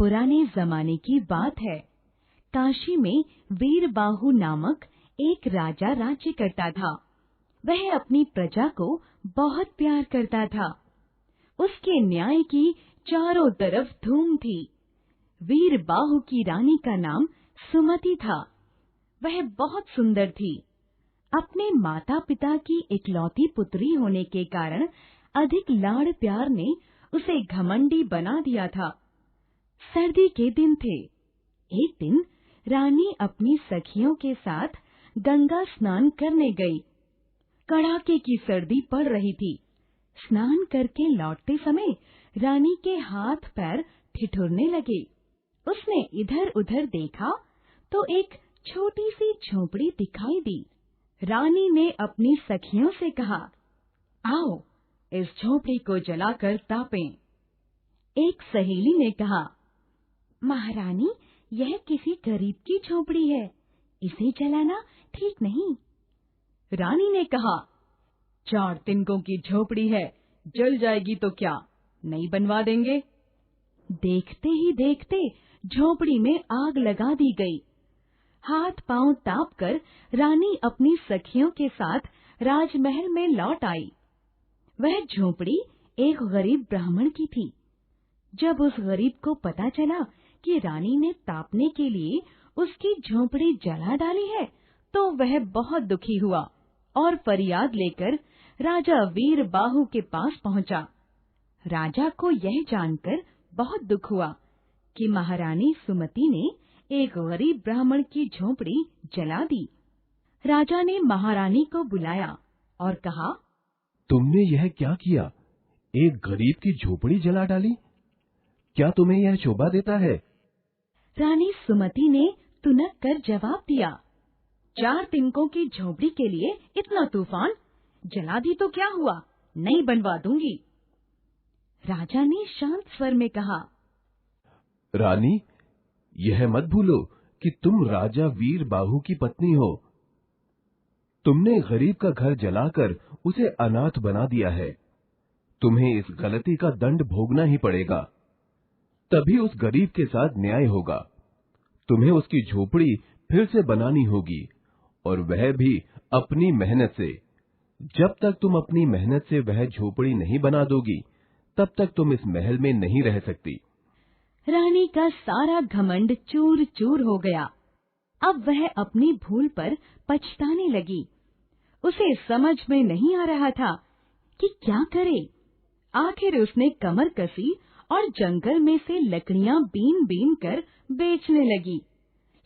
पुराने जमाने की बात है। काशी में वीरबाहु नामक एक राजा राज्य करता था। वह अपनी प्रजा को बहुत प्यार करता था। उसके न्याय की चारों तरफ धूम थी। वीरबाहु की रानी का नाम सुमति था। वह बहुत सुंदर थी। अपने माता पिता की इकलौती पुत्री होने के कारण अधिक लाड़ प्यार ने उसे घमंडी बना दिया था। सर्दी के दिन थे। एक दिन रानी अपनी सखियों के साथ गंगा स्नान करने गई। कड़ाके की सर्दी पड़ रही थी। स्नान करके लौटते समय रानी के हाथ पैर ठिठुरने लगे। उसने इधर उधर देखा तो एक छोटी सी झोपड़ी दिखाई दी। रानी ने अपनी सखियों से कहा, आओ इस झोपड़ी को जलाकर तापें। एक सहेली ने कहा, महारानी, यह किसी गरीब की झोपड़ी है, इसे जलाना ठीक नहीं। रानी ने कहा, 4 तिनकों की झोपड़ी है, जल जाएगी तो क्या, नहीं बनवा देंगे। देखते ही देखते झोपड़ी में आग लगा दी गई। हाथ पांव ताप कर रानी अपनी सखियों के साथ राजमहल में लौट आई। वह झोपड़ी एक गरीब ब्राह्मण की थी। जब उस गरीब को पता चला कि रानी ने तापने के लिए उसकी झोपड़ी जला डाली है, तो वह बहुत दुखी हुआ और फरियाद लेकर राजा वीरबाहु के पास पहुंचा। राजा को यह जानकर बहुत दुख हुआ कि महारानी सुमति ने एक गरीब ब्राह्मण की झोपड़ी जला दी। राजा ने महारानी को बुलाया और कहा, तुमने यह क्या किया? एक गरीब की झोपड़ी जला डाली? क्या तुम्हें यह शोभा देता है? रानी सुमति ने तुनक कर जवाब दिया, 4 तिनकों की झोपड़ी के लिए इतना तूफान? जला दी तो क्या हुआ, नहीं बनवा दूंगी। राजा ने शांत स्वर में कहा, रानी, यह मत भूलो कि तुम राजा वीरबाहु की पत्नी हो। तुमने गरीब का घर जलाकर उसे अनाथ बना दिया है। तुम्हें इस गलती का दंड भोगना ही पड़ेगा, तभी उस गरीब के साथ न्याय होगा। तुम्हें उसकी झोपड़ी फिर से बनानी होगी, और वह भी अपनी मेहनत से। जब तक तुम अपनी मेहनत से वह झोपड़ी नहीं बना दोगी, तब तक तुम इस महल में नहीं रह सकती। रानी का सारा घमंड चूर चूर हो गया। अब वह अपनी भूल पर पछताने लगी। उसे समझ में नहीं आ रहा था कि क्या करे। आखिर उसने कमर कसी और जंगल में से लकड़ियां बीन बीन कर बेचने लगी।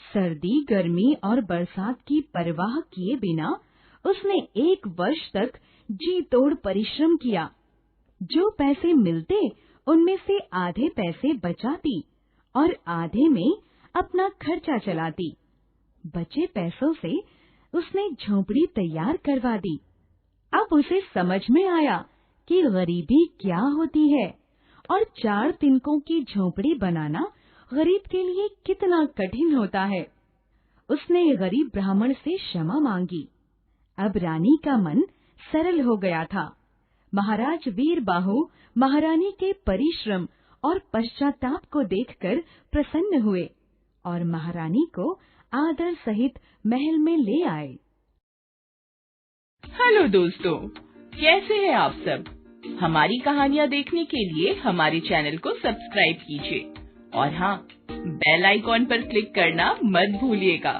सर्दी, गर्मी और बरसात की परवाह किए बिना उसने 1 वर्ष तक जी तोड़ परिश्रम किया। जो पैसे मिलते उनमें से आधे पैसे बचाती और आधे में अपना खर्चा चलाती। बचे पैसों से उसने झोपड़ी तैयार करवा दी। अब उसे समझ में आया कि गरीबी क्या होती है और 4 तिनकों की झोपड़ी बनाना गरीब के लिए कितना कठिन होता है। उसने गरीब ब्राह्मण से क्षमा मांगी। अब रानी का मन सरल हो गया था। महाराज वीरबाहु महारानी के परिश्रम और पश्चाताप को देखकर प्रसन्न हुए और महारानी को आदर सहित महल में ले आए। हेलो दोस्तों, कैसे हैं आप सब? हमारी कहानियाँ देखने के लिए हमारे चैनल को सब्सक्राइब कीजिए और हाँ, बेल आइकॉन पर क्लिक करना मत भूलिएगा।